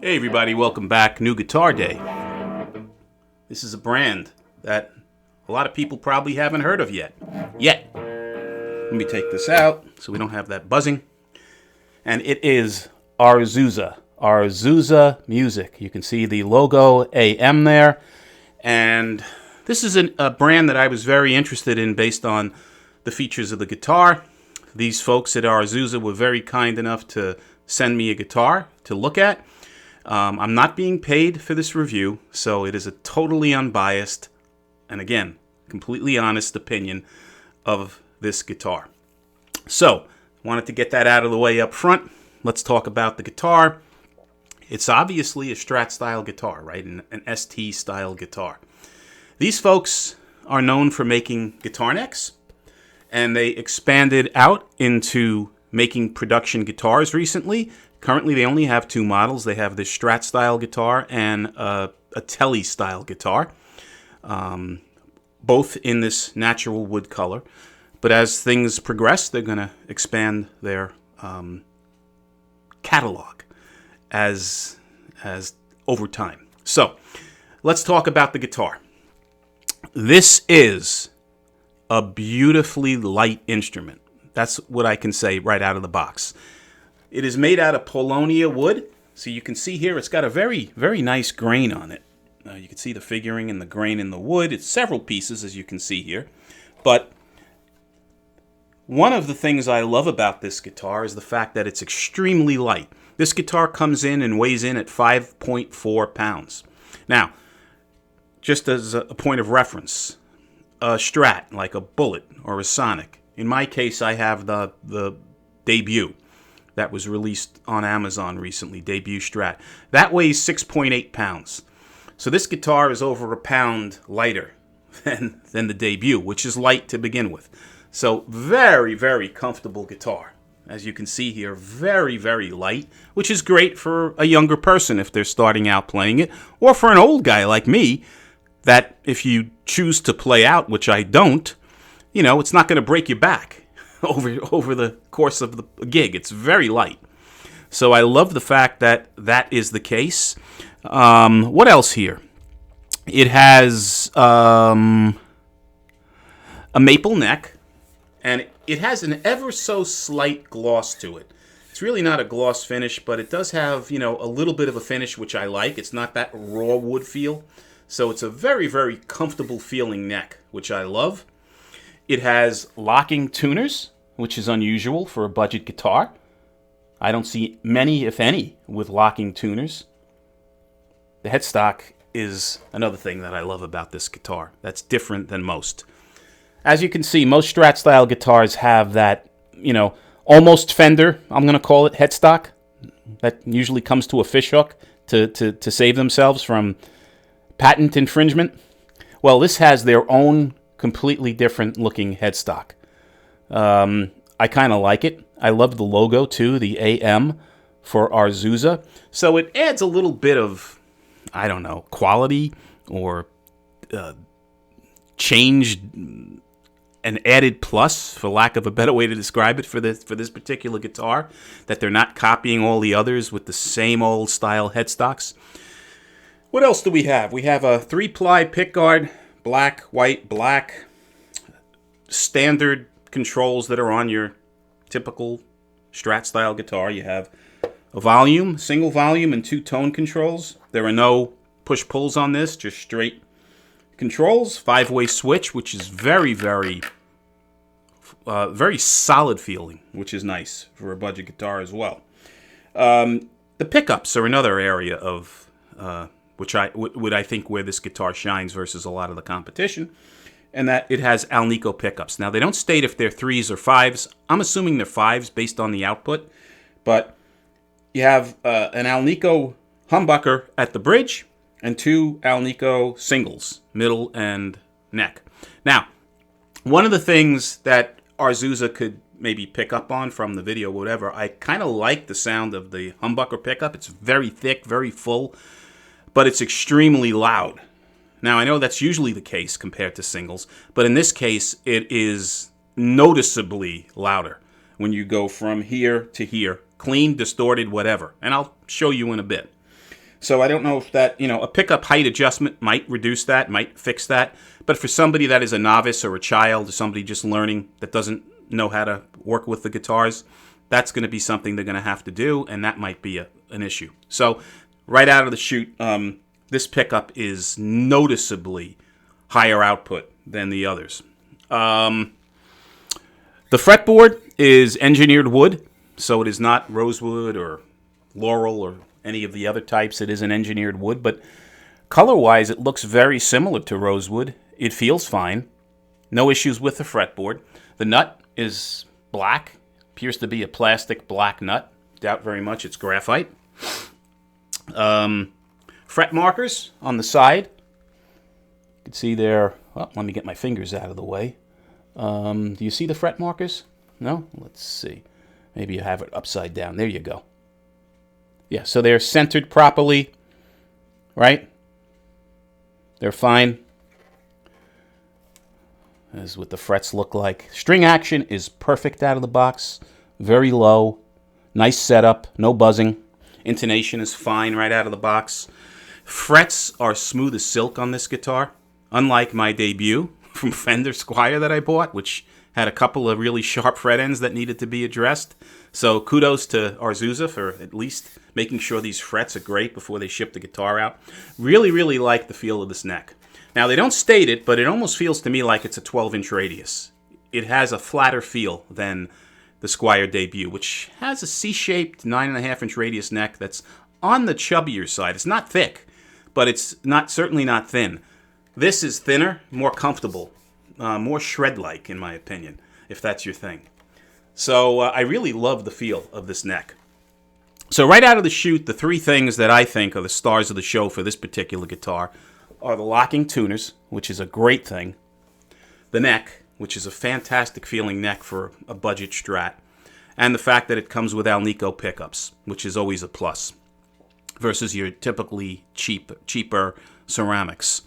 Hey everybody, welcome back. New Guitar Day. This is a brand that a lot of people probably haven't heard of yet. Let me take this out so we don't have that buzzing. And it is Arzuza. Arzuza Music. You can see the logo AM there. And this is a brand that I was very interested in based on the features of the guitar. These folks at Arzuza were very kind enough to send me a guitar to look at. I'm not being paid for this review, so it is a totally unbiased and, again, completely honest opinion of this guitar. So, wanted to get that out of the way up front. Let's talk about the guitar. It's obviously a Strat-style guitar, right? An ST-style guitar. These folks are known for making guitar necks, and they expanded out into making production guitars recently. Currently, they only have two models. They have this Strat-style guitar and a Tele-style guitar, both in this natural wood color. But as things progress, they're going to expand their catalog as over time. So, let's talk about the guitar. This is a beautifully light instrument. That's what I can say right out of the box. It is made out of Polonia wood. So you can see here it's got a very, very nice grain on it. You can see the figuring and the grain in the wood. It's several pieces, as you can see here. But one of the things I love about this guitar is the fact that it's extremely light. This guitar comes in and weighs in at 5.4 pounds. Now, just as a point of reference, a Strat, like a Bullet or a Sonic. In my case, I have the Debut that was released on Amazon recently, Debut Strat. That weighs 6.8 pounds. So this guitar is over a pound lighter than the Debut, which is light to begin with. So very, very comfortable guitar. As you can see here, very, very light, which is great for a younger person if they're starting out playing it, or for an old guy like me, that if you choose to play out, which I don't, it's not going to break your back over the course of the gig. It's very light. So I love the fact that that is the case. What else here? It has a maple neck, and it has an ever so slight gloss to it. It's really not a gloss finish, but it does have, a little bit of a finish, which I like. It's not that raw wood feel. So it's a very, very comfortable feeling neck, which I love. It has locking tuners, which is unusual for a budget guitar. I don't see many, if any, with locking tuners. The headstock is another thing that I love about this guitar. That's different than most. As you can see, most Strat-style guitars have that, almost Fender, I'm going to call it, headstock. That usually comes to a fishhook to save themselves from patent infringement. Well, this has their own completely different looking headstock. I kind of like it. I love the logo too, the AM for Arzuza. So it adds a little bit of, quality or change, an added plus, for lack of a better way to describe it, for this particular guitar, that they're not copying all the others with the same old style headstocks. What else do we have? We have a 3-ply pickguard, black, white, black, standard controls that are on your typical Strat-style guitar. You have a volume, single volume, and 2 tone controls. There are no push-pulls on this, just straight controls. 5-way switch, which is very, very, very solid feeling, which is nice for a budget guitar as well. The pickups are another area of which I think where this guitar shines versus a lot of the competition, and that it has Alnico pickups. Now, they don't state if they're 3s or 5s. I'm assuming they're 5s based on the output, but you have an Alnico humbucker at the bridge and 2 Alnico singles, middle and neck. Now, one of the things that Arzuza could maybe pick up on from the video, whatever, I kind of like the sound of the humbucker pickup. It's very thick, very full, but it's extremely loud. Now, I know that's usually the case compared to singles, but in this case, it is noticeably louder when you go from here to here. Clean, distorted, whatever. And I'll show you in a bit. So I don't know if that, a pickup height adjustment might reduce that, might fix that. But for somebody that is a novice or a child or somebody just learning that doesn't know how to work with the guitars, that's going to be something they're going to have to do, and that might be an issue. So right out of the chute, this pickup is noticeably higher output than the others. The fretboard is engineered wood, so it is not rosewood or laurel or any of the other types. It is an engineered wood, but color-wise, it looks very similar to rosewood. It feels fine. No issues with the fretboard. The nut is black. Appears to be a plastic black nut. Doubt very much it's graphite. Fret markers on the side. You can see there. Oh, let me get my fingers out of the way. Do you see the fret markers? No? Let's see. Maybe you have it upside down. There you go. Yeah, so they're centered properly, right? They're fine. This is what the frets look like. String action is perfect out of the box. Very low. Nice setup. No buzzing. Intonation is fine right out of the box. Frets are smooth as silk on this guitar. Unlike my debut from Fender Squier that I bought, which had a couple of really sharp fret ends that needed to be addressed. So kudos to Arzuza for at least making sure these frets are great before they ship the guitar out. Really, really like the feel of this neck. Now, they don't state it, but it almost feels to me like it's a 12-inch radius. It has a flatter feel than the Squier debut, which has a C-shaped 9.5-inch radius neck that's on the chubbier side. It's not thick, but it's certainly not thin. This is thinner, more comfortable, more shred-like, in my opinion, if that's your thing. So I really love the feel of this neck. So right out of the chute, the three things that I think are the stars of the show for this particular guitar are the locking tuners, which is a great thing, the neck, which is a fantastic feeling neck for a budget Strat, and the fact that it comes with Alnico pickups, which is always a plus, versus your typically cheaper ceramics.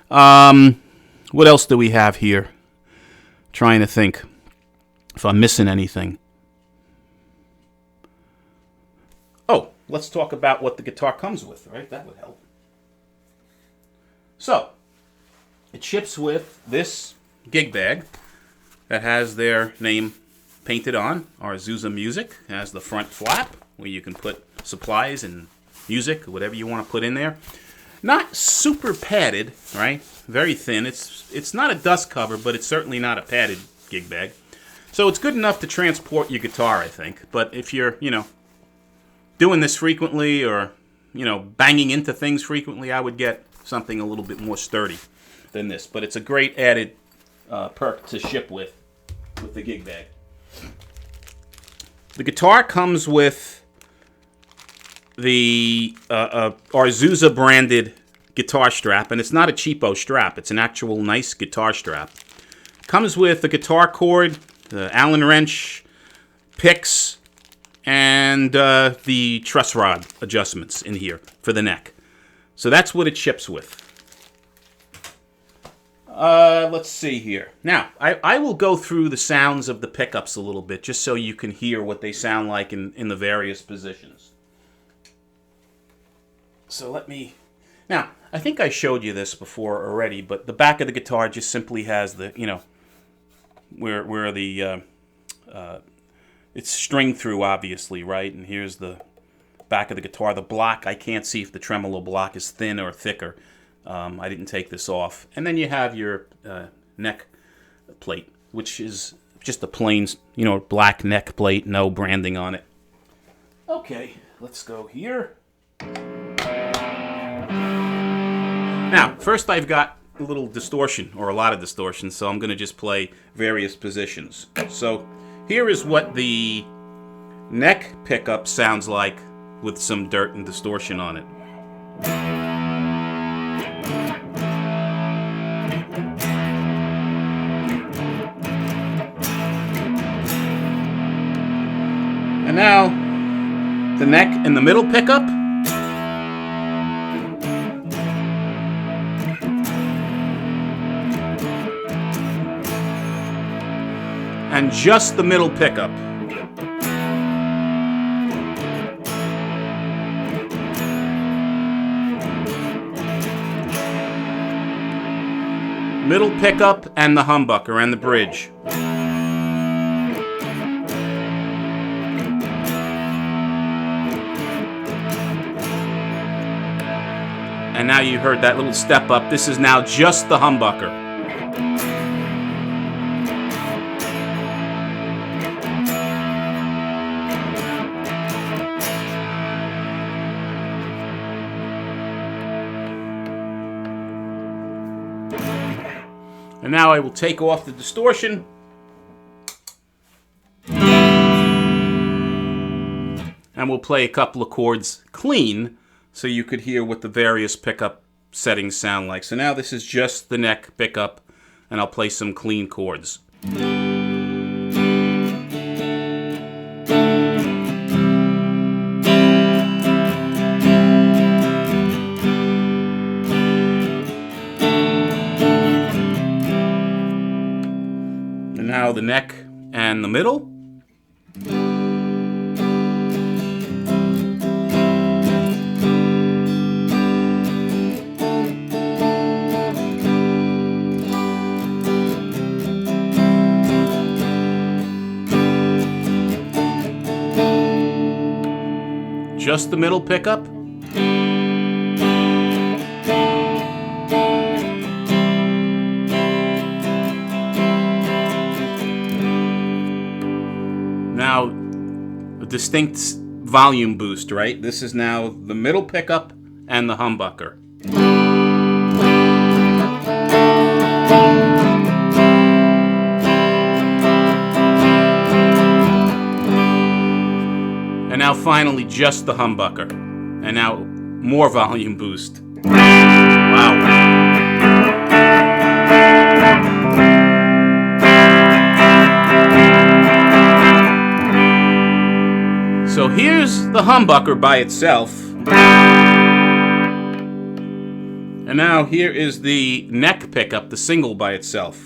What else do we have here? Trying to think if I'm missing anything. Oh, let's talk about what the guitar comes with, right? That would help. So, it ships with this gig bag that has their name painted on, Arzuza Music. It has the front flap where you can put supplies and music, whatever you want to put in there. Not super padded, right? Very thin. It's not a dust cover, but it's certainly not a padded gig bag. So it's good enough to transport your guitar, I think. But if you're, doing this frequently or, banging into things frequently, I would get something a little bit more sturdy than this. But it's a great added perk to ship with the gig bag. The guitar comes with the Arzuza branded guitar strap, and it's not a cheapo strap. It's an actual nice guitar strap. Comes with the guitar cord, the Allen wrench, picks, and the truss rod adjustments in here for the neck. So that's what it ships with. Let's see here. Now, I will go through the sounds of the pickups a little bit, just so you can hear what they sound like in the various positions. So let me... Now, I think I showed you this before already, but the back of the guitar just simply has the, where the... it's stringed through, obviously, right? And here's the back of the guitar. The block, I can't see if the tremolo block is thin or thicker. I didn't take this off. And then you have your neck plate, which is just a plain, black neck plate, no branding on it. Okay, let's go here. Now, first I've got a little distortion, or a lot of distortion, so I'm going to just play various positions. So here is what the neck pickup sounds like with some dirt and distortion on it. And now, the neck and the middle pickup. And just the middle pickup. Middle pickup and the humbucker and the bridge. And now you heard that little step up. This is now just the humbucker. And now I will take off the distortion. And we'll play a couple of chords clean so you could hear what the various pickup settings sound like. So now this is just the neck pickup, and I'll play some clean chords. And now the neck and the middle. Just the middle pickup. Now, a distinct volume boost, right? This is now the middle pickup and the humbucker. And now finally just the humbucker. And now more volume boost. Wow. So here's the humbucker by itself. And now here is the neck pickup, the single by itself.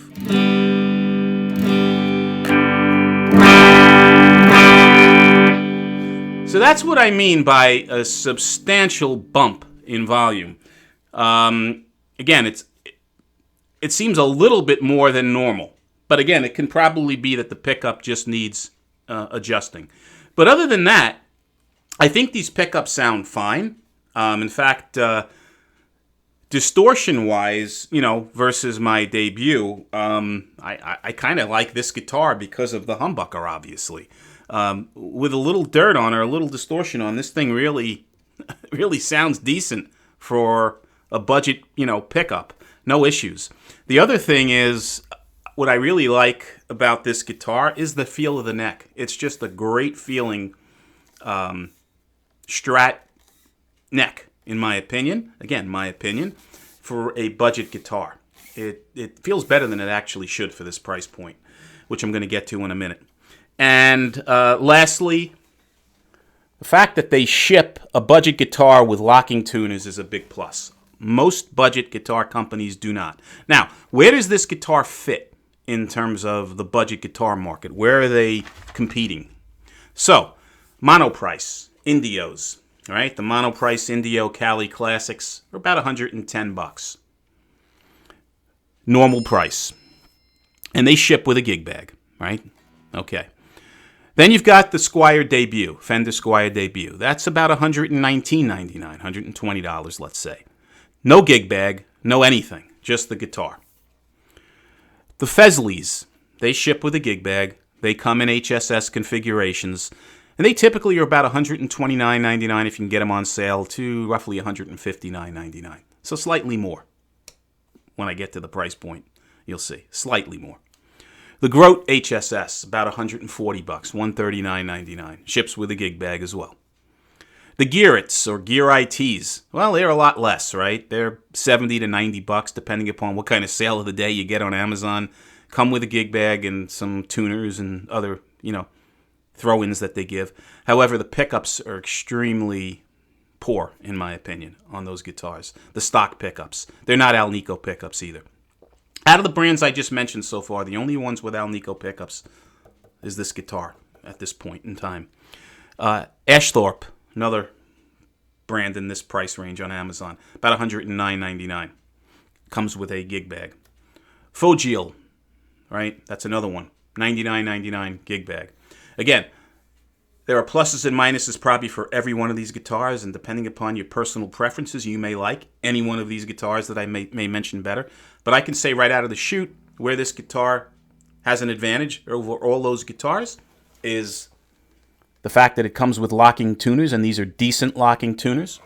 So that's what I mean by a substantial bump in volume. Again, it seems a little bit more than normal. But again, it can probably be that the pickup just needs adjusting. But other than that, I think these pickups sound fine. In fact, distortion-wise, versus my debut, I kind of like this guitar because of the humbucker, obviously. With a little dirt on or a little distortion on, this thing really sounds decent for a budget, pickup. No issues. The other thing is, what I really like about this guitar is the feel of the neck. It's just a great feeling Strat neck, in my opinion. Again, my opinion, for a budget guitar. It feels better than it actually should for this price point, which I'm going to get to in a minute. And lastly, the fact that they ship a budget guitar with locking tuners is a big plus. Most budget guitar companies do not. Now, where does this guitar fit in terms of the budget guitar market? Where are they competing? So, Monoprice, Indios, right? The Monoprice Indio Cali Classics are about $110. Normal price. And they ship with a gig bag, right? Okay. Then you've got the Squier Debut, Fender Squier Debut. That's about $119.99, $120, let's say. No gig bag, no anything, just the guitar. The Fesleys, they ship with a gig bag. They come in HSS configurations, and they typically are about $129.99 if you can get them on sale, to roughly $159.99. So slightly more. When I get to the price point, you'll see. Slightly more. The Grote HSS, about $140, $139.99. Ships with a gig bag as well. The Gearits, or Gear ITs, well, they're a lot less, right? They're $70 to $90, depending upon what kind of sale of the day you get on Amazon. Come with a gig bag and some tuners and other, throw-ins that they give. However, the pickups are extremely poor, in my opinion, on those guitars. The stock pickups. They're not Alnico pickups either. Out of the brands I just mentioned so far, the only ones with Alnico pickups is this guitar at this point in time. Ashthorpe, another brand in this price range on Amazon, about $109.99. Comes with a gig bag. Fogiel, right? That's another one. $99.99 gig bag. Again, there are pluses and minuses probably for every one of these guitars, and depending upon your personal preferences, you may like any one of these guitars that I may mention better. But I can say right out of the chute where this guitar has an advantage over all those guitars is the fact that it comes with locking tuners, and these are decent locking tuners.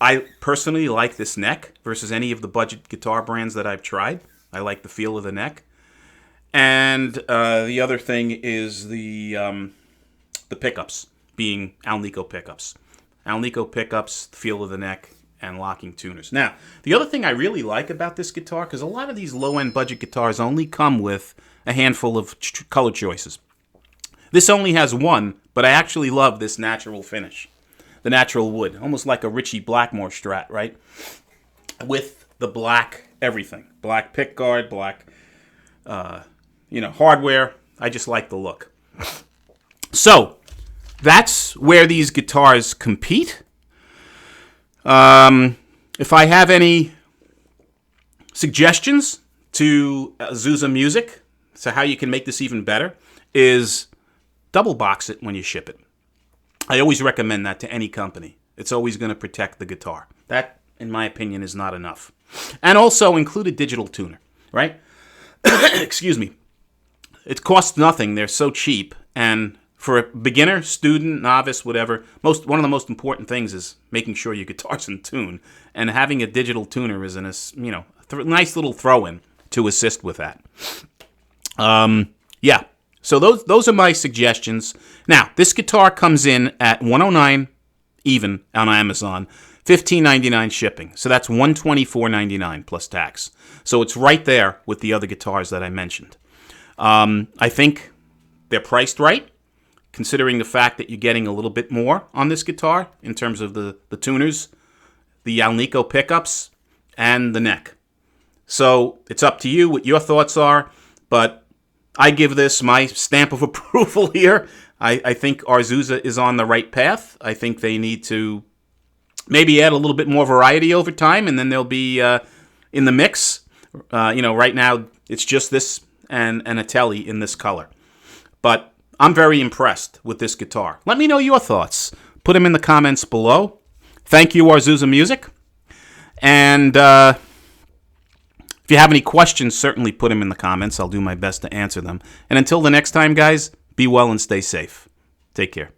I personally like this neck versus any of the budget guitar brands that I've tried. I like the feel of the neck. And the other thing is the pickups, being Alnico pickups. Alnico pickups, the feel of the neck, and locking tuners. Now, the other thing I really like about this guitar, because a lot of these low-end budget guitars only come with a handful of color choices. This only has one, but I actually love this natural finish. The natural wood, almost like a Ritchie Blackmore Strat, right? With the black everything. Black pickguard, black, hardware. I just like the look. So, that's where these guitars compete. If I have any suggestions to Arzuza Music, so how you can make this even better, is double box it when you ship it. I always recommend that to any company. It's always going to protect the guitar. That, in my opinion, is not enough. And also include a digital tuner, right? Excuse me. It costs nothing. They're so cheap. And for a beginner, student, novice, whatever, one of the most important things is making sure your guitar's in tune. And having a digital tuner is nice little throw-in to assist with that. Yeah. So those are my suggestions. Now, this guitar comes in at $109 even on Amazon, $15.99 shipping. So that's $124.99 plus tax. So it's right there with the other guitars that I mentioned. I think they're priced right, considering the fact that you're getting a little bit more on this guitar in terms of the tuners, the Alnico pickups, and the neck. So it's up to you what your thoughts are, but I give this my stamp of approval here. I think Arzuza is on the right path. I think they need to maybe add a little bit more variety over time, and then they'll be in the mix. Right now it's just this and a Telly in this color. But I'm very impressed with this guitar. Let me know your thoughts. Put them in the comments below. Thank you, Arzuza Music. And if you have any questions, certainly put them in the comments. I'll do my best to answer them. And until the next time, guys, be well and stay safe. Take care.